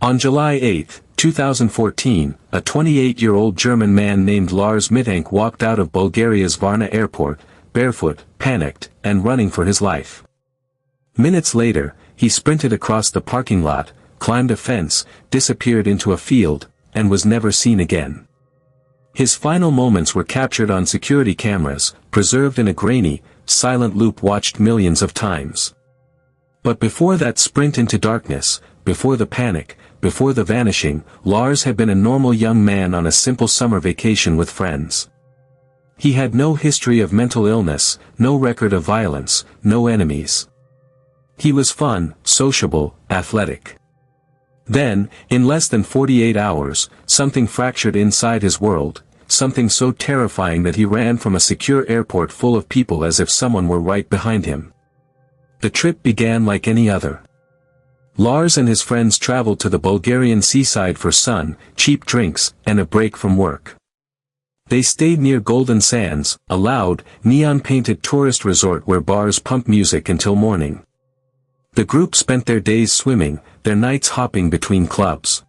On July 8, 2014, a 28-year-old German man named Lars Mittank walked out of Bulgaria's Varna airport, barefoot, panicked, and running for his life. Minutes later, he sprinted across the parking lot, climbed a fence, disappeared into a field, and was never seen again. His final moments were captured on security cameras, preserved in a grainy, silent loop watched millions of times. But before that sprint into darkness, before the panic, before the vanishing, Lars had been a normal young man on a simple summer vacation with friends. He had no history of mental illness, no record of violence, no enemies. He was fun, sociable, athletic. Then, in less than 48 hours, something fractured inside his world, something so terrifying that he ran from a secure airport full of people as if someone were right behind him. The trip began like any other. Lars and his friends traveled to the Bulgarian seaside for sun, cheap drinks, and a break from work. They stayed near Golden Sands, a loud, neon-painted tourist resort where bars pump music until morning. The group spent their days swimming, their nights hopping between clubs.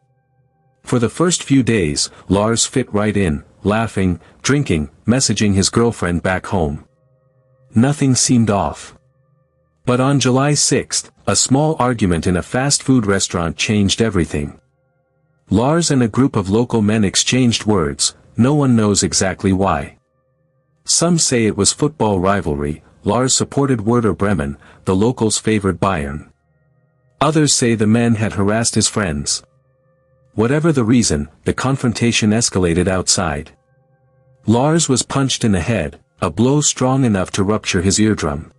For the first few days, Lars fit right in, laughing, drinking, messaging his girlfriend back home. Nothing seemed off. But on July 6, a small argument in a fast food restaurant changed everything. Lars and a group of local men exchanged words, no one knows exactly why. Some say it was football rivalry. Lars supported Werder Bremen, the locals favored Bayern. Others say the men had harassed his friends. Whatever the reason, the confrontation escalated outside. Lars was punched in the head, a blow strong enough to rupture his eardrum.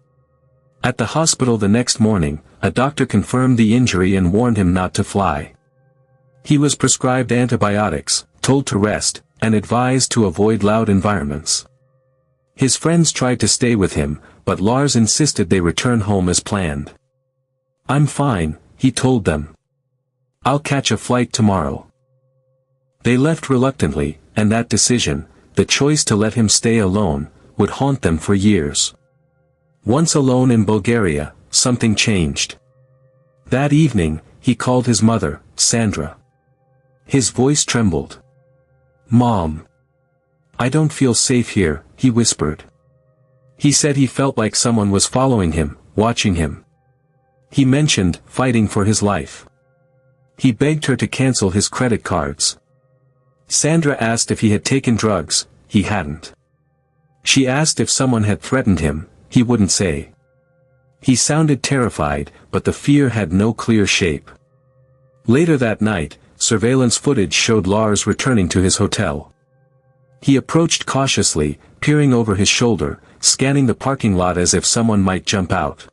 At the hospital the next morning, a doctor confirmed the injury and warned him not to fly. He was prescribed antibiotics, told to rest, and advised to avoid loud environments. His friends tried to stay with him, but Lars insisted they return home as planned. "I'm fine," he told them. "I'll catch a flight tomorrow." They left reluctantly, and that decision, the choice to let him stay alone, would haunt them for years. Once alone in Bulgaria, something changed. That evening, he called his mother, Sandra. His voice trembled. "Mom. I don't feel safe here," he whispered. He said he felt like someone was following him, watching him. He mentioned fighting for his life. He begged her to cancel his credit cards. Sandra asked if he had taken drugs, he hadn't. She asked if someone had threatened him, he wouldn't say. He sounded terrified, but the fear had no clear shape. Later that night, surveillance footage showed Lars returning to his hotel. He approached cautiously, peering over his shoulder, scanning the parking lot as if someone might jump out.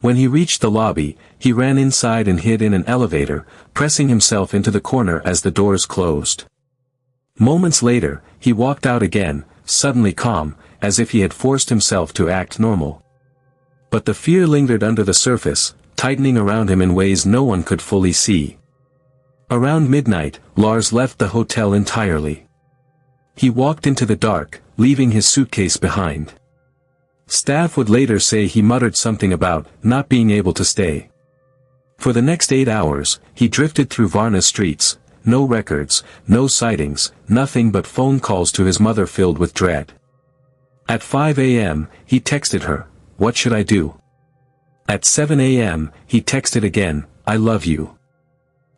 When he reached the lobby, he ran inside and hid in an elevator, pressing himself into the corner as the doors closed. Moments later, he walked out again, suddenly calm, as if he had forced himself to act normal. But the fear lingered under the surface, tightening around him in ways no one could fully see. Around midnight, Lars left the hotel entirely. He walked into the dark, leaving his suitcase behind. Staff would later say he muttered something about not being able to stay. For the next 8 hours, he drifted through Varna streets, no records, no sightings, nothing but phone calls to his mother filled with dread. At 5 a.m., he texted her, "What should I do?" At 7 a.m., he texted again, "I love you."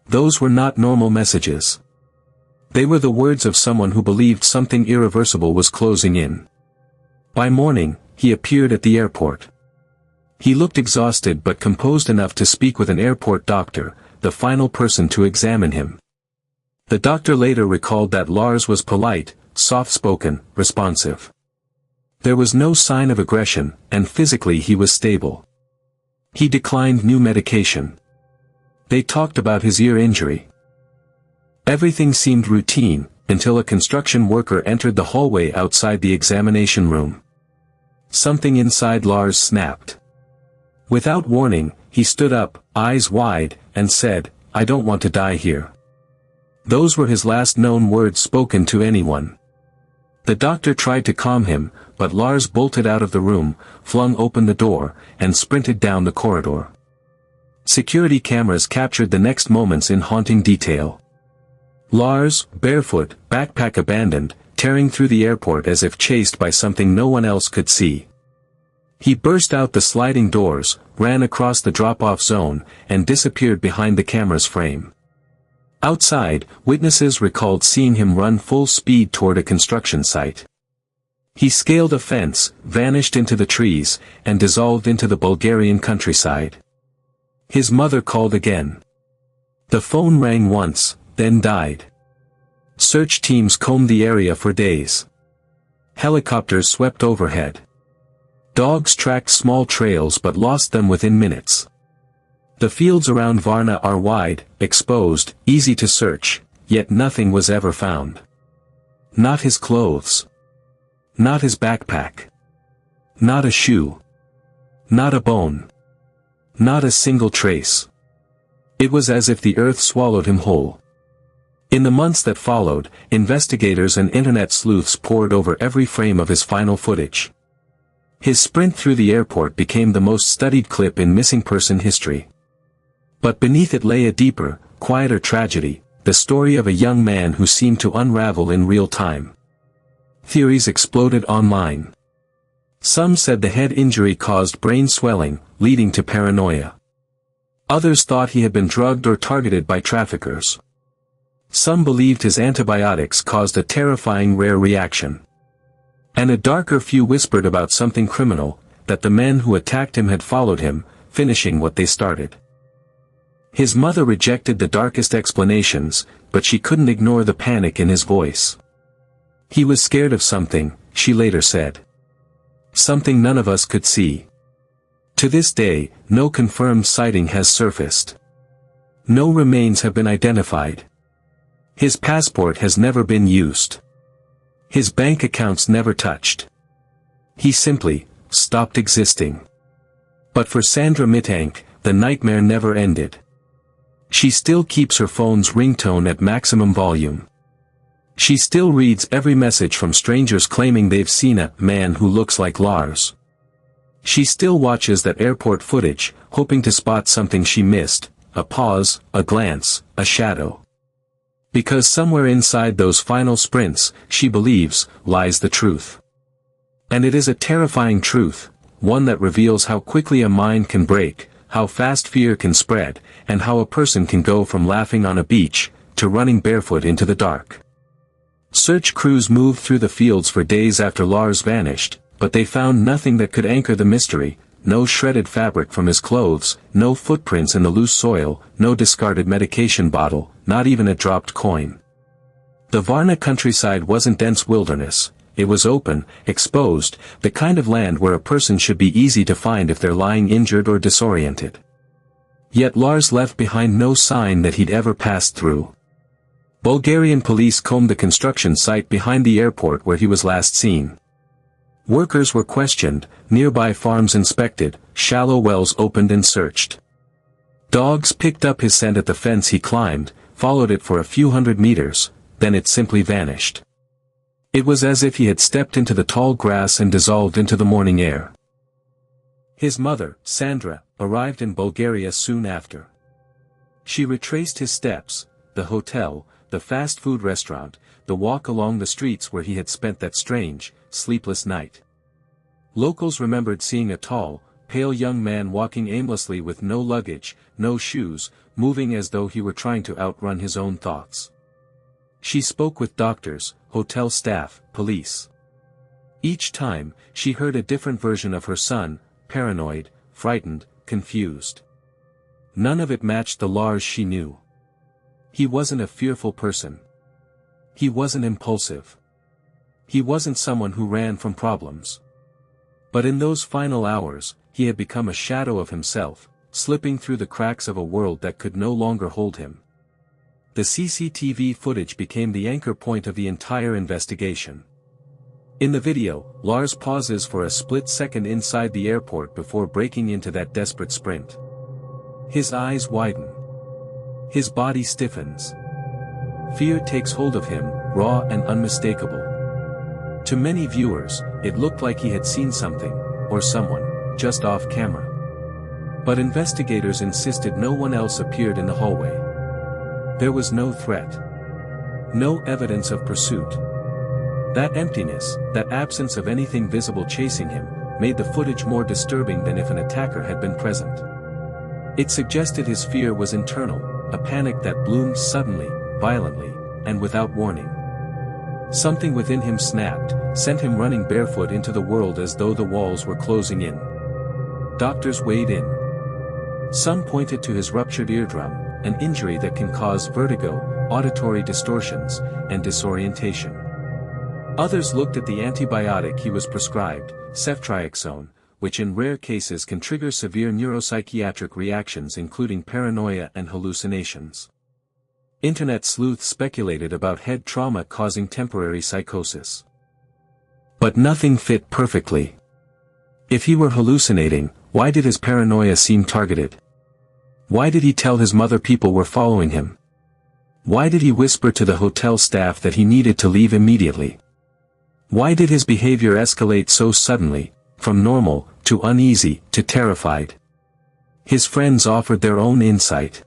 Those were not normal messages. They were the words of someone who believed something irreversible was closing in. By morning, he appeared at the airport. He looked exhausted but composed enough to speak with an airport doctor, the final person to examine him. The doctor later recalled that Lars was polite, soft-spoken, responsive. There was no sign of aggression, and physically he was stable. He declined new medication. They talked about his ear injury. Everything seemed routine, until a construction worker entered the hallway outside the examination room. Something inside Lars snapped. Without warning, he stood up, eyes wide, and said, "I don't want to die here." Those were his last known words spoken to anyone. The doctor tried to calm him, but Lars bolted out of the room, flung open the door, and sprinted down the corridor. Security cameras captured the next moments in haunting detail. Lars, barefoot, backpack abandoned, tearing through the airport as if chased by something no one else could see. He burst out the sliding doors, ran across the drop-off zone, and disappeared behind the camera's frame. Outside, witnesses recalled seeing him run full speed toward a construction site. He scaled a fence, vanished into the trees, and dissolved into the Bulgarian countryside. His mother called again. The phone rang once, then died. Search teams combed the area for days. Helicopters swept overhead. Dogs tracked small trails but lost them within minutes. The fields around Varna are wide, exposed, easy to search, yet nothing was ever found. Not his clothes. Not his backpack. Not a shoe. Not a bone. Not a single trace. It was as if the earth swallowed him whole. In the months that followed, investigators and internet sleuths pored over every frame of his final footage. His sprint through the airport became the most studied clip in missing person history. But beneath it lay a deeper, quieter tragedy, the story of a young man who seemed to unravel in real time. Theories exploded online. Some said the head injury caused brain swelling, leading to paranoia. Others thought he had been drugged or targeted by traffickers. Some believed his antibiotics caused a terrifying rare reaction. And a darker few whispered about something criminal, that the men who attacked him had followed him, finishing what they started. His mother rejected the darkest explanations, but she couldn't ignore the panic in his voice. He was scared of something, she later said. Something none of us could see. To this day, no confirmed sighting has surfaced. No remains have been identified. His passport has never been used. His bank accounts never touched. He simply stopped existing. But for Sandra Mittank, the nightmare never ended. She still keeps her phone's ringtone at maximum volume. She still reads every message from strangers claiming they've seen a man who looks like Lars. She still watches that airport footage, hoping to spot something she missed, a pause, a glance, a shadow. Because somewhere inside those final sprints, she believes, lies the truth. And it is a terrifying truth, one that reveals how quickly a mind can break, how fast fear can spread, and how a person can go from laughing on a beach, to running barefoot into the dark. Search crews moved through the fields for days after Lars vanished, but they found nothing that could anchor the mystery, no shredded fabric from his clothes, no footprints in the loose soil, no discarded medication bottle, not even a dropped coin. The Varna countryside wasn't dense wilderness. It was open, exposed, the kind of land where a person should be easy to find if they're lying injured or disoriented. Yet Lars left behind no sign that he'd ever passed through. Bulgarian police combed the construction site behind the airport where he was last seen. Workers were questioned, nearby farms inspected, shallow wells opened and searched. Dogs picked up his scent at the fence he climbed, followed it for a few hundred meters, then it simply vanished. It was as if he had stepped into the tall grass and dissolved into the morning air. His mother, Sandra, arrived in Bulgaria soon after. She retraced his steps, the hotel, the fast food restaurant, the walk along the streets where he had spent that strange, sleepless night. Locals remembered seeing a tall, pale young man walking aimlessly with no luggage, no shoes, moving as though he were trying to outrun his own thoughts. She spoke with doctors, hotel staff, police. Each time, she heard a different version of her son, paranoid, frightened, confused. None of it matched the Lars she knew. He wasn't a fearful person. He wasn't impulsive. He wasn't someone who ran from problems. But in those final hours, he had become a shadow of himself, slipping through the cracks of a world that could no longer hold him. The CCTV footage became the anchor point of the entire investigation. In the video, Lars pauses for a split second inside the airport before breaking into that desperate sprint. His eyes widen. His body stiffens. Fear takes hold of him, raw and unmistakable. To many viewers, it looked like he had seen something, or someone, just off camera. But investigators insisted no one else appeared in the hallway. There was no threat. No evidence of pursuit. That emptiness, that absence of anything visible chasing him, made the footage more disturbing than if an attacker had been present. It suggested his fear was internal, a panic that bloomed suddenly, violently, and without warning. Something within him snapped, sent him running barefoot into the world as though the walls were closing in. Doctors weighed in. Some pointed to his ruptured eardrum, an injury that can cause vertigo, auditory distortions, and disorientation. Others looked at the antibiotic he was prescribed, ceftriaxone, which in rare cases can trigger severe neuropsychiatric reactions including paranoia and hallucinations. Internet sleuths speculated about head trauma causing temporary psychosis. But nothing fit perfectly. If he were hallucinating, why did his paranoia seem targeted? Why did he tell his mother people were following him? Why did he whisper to the hotel staff that he needed to leave immediately? Why did his behavior escalate so suddenly, from normal, to uneasy, to terrified? His friends offered their own insight.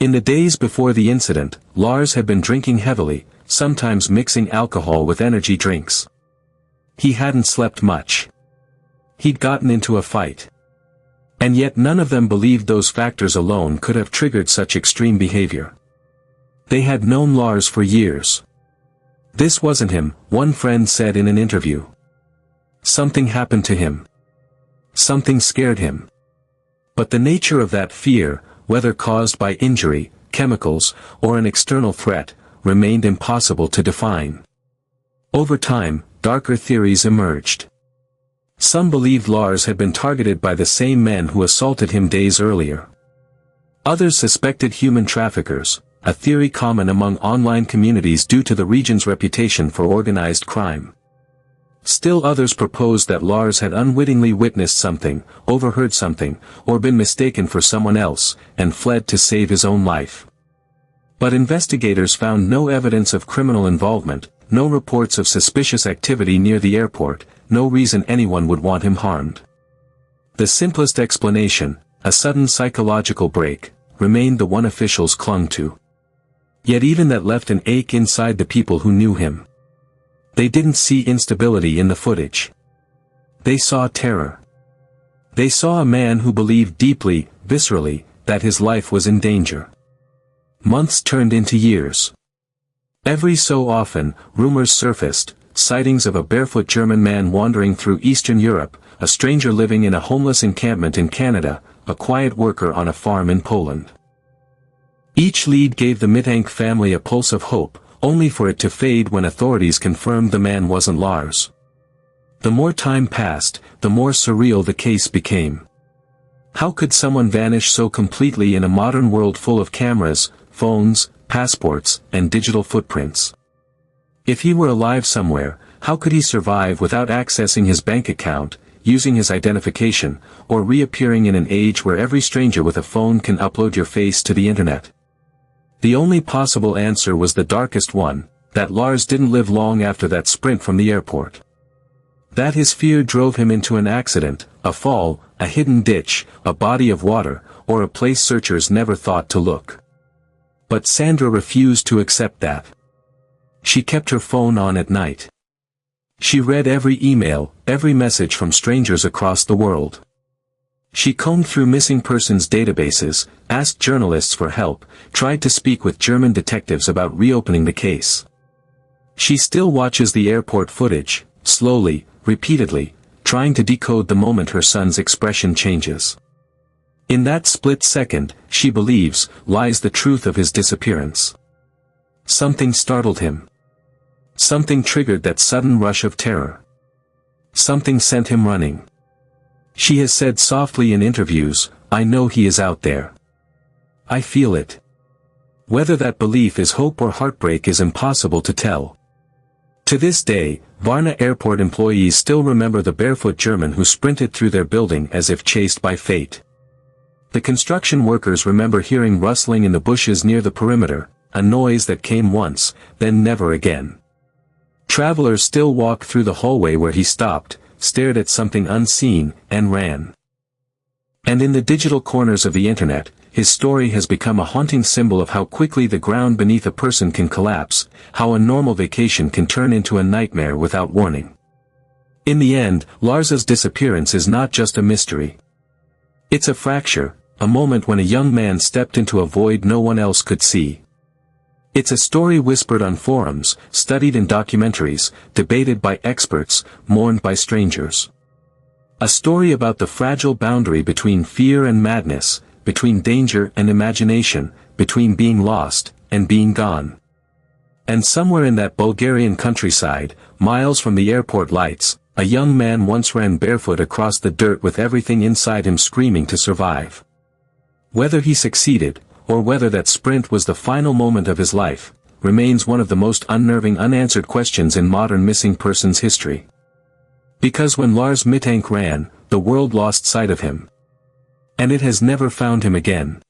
In the days before the incident, Lars had been drinking heavily, sometimes mixing alcohol with energy drinks. He hadn't slept much. He'd gotten into a fight. And yet none of them believed those factors alone could have triggered such extreme behavior. They had known Lars for years. This wasn't him, one friend said in an interview. Something happened to him. Something scared him. But the nature of that fear, whether caused by injury, chemicals, or an external threat, remained impossible to define. Over time, darker theories emerged. Some believed Lars had been targeted by the same men who assaulted him days earlier. Others suspected human traffickers, a theory common among online communities due to the region's reputation for organized crime. Still others proposed that Lars had unwittingly witnessed something, overheard something, or been mistaken for someone else, and fled to save his own life. But investigators found no evidence of criminal involvement, no reports of suspicious activity near the airport, no reason anyone would want him harmed. The simplest explanation, a sudden psychological break, remained the one officials clung to. Yet even that left an ache inside the people who knew him. They didn't see instability in the footage. They saw terror. They saw a man who believed deeply, viscerally, that his life was in danger. Months turned into years. Every so often, rumors surfaced, sightings of a barefoot German man wandering through Eastern Europe, a stranger living in a homeless encampment in Canada, a quiet worker on a farm in Poland. Each lead gave the Mittank family a pulse of hope, only for it to fade when authorities confirmed the man wasn't Lars. The more time passed, the more surreal the case became. How could someone vanish so completely in a modern world full of cameras, phones, passports, and digital footprints? If he were alive somewhere, how could he survive without accessing his bank account, using his identification, or reappearing in an age where every stranger with a phone can upload your face to the internet? The only possible answer was the darkest one, that Lars didn't live long after that sprint from the airport. That his fear drove him into an accident, a fall, a hidden ditch, a body of water, or a place searchers never thought to look. But Sandra refused to accept that. She kept her phone on at night. She read every email, every message from strangers across the world. She combed through missing persons databases, asked journalists for help, tried to speak with German detectives about reopening the case. She still watches the airport footage, slowly, repeatedly, trying to decode the moment her son's expression changes. In that split second, she believes, lies the truth of his disappearance. Something startled him. Something triggered that sudden rush of terror. Something sent him running. She has said softly in interviews, "I know he is out there. I feel it." Whether that belief is hope or heartbreak is impossible to tell. To this day, Varna airport employees still remember the barefoot German who sprinted through their building as if chased by fate. The construction workers remember hearing rustling in the bushes near the perimeter, a noise that came once, then never again. Travelers still walk through the hallway where he stopped, stared at something unseen, and ran. And in the digital corners of the internet, his story has become a haunting symbol of how quickly the ground beneath a person can collapse, how a normal vacation can turn into a nightmare without warning. In the end, Lars's disappearance is not just a mystery. It's a fracture, a moment when a young man stepped into a void no one else could see. It's a story whispered on forums, studied in documentaries, debated by experts, mourned by strangers. A story about the fragile boundary between fear and madness, between danger and imagination, between being lost and being gone. And somewhere in that Bulgarian countryside, miles from the airport lights, a young man once ran barefoot across the dirt with everything inside him screaming to survive. Whether he succeeded, or whether that sprint was the final moment of his life, remains one of the most unnerving unanswered questions in modern missing persons history. Because when Lars Mittank ran, the world lost sight of him. And it has never found him again.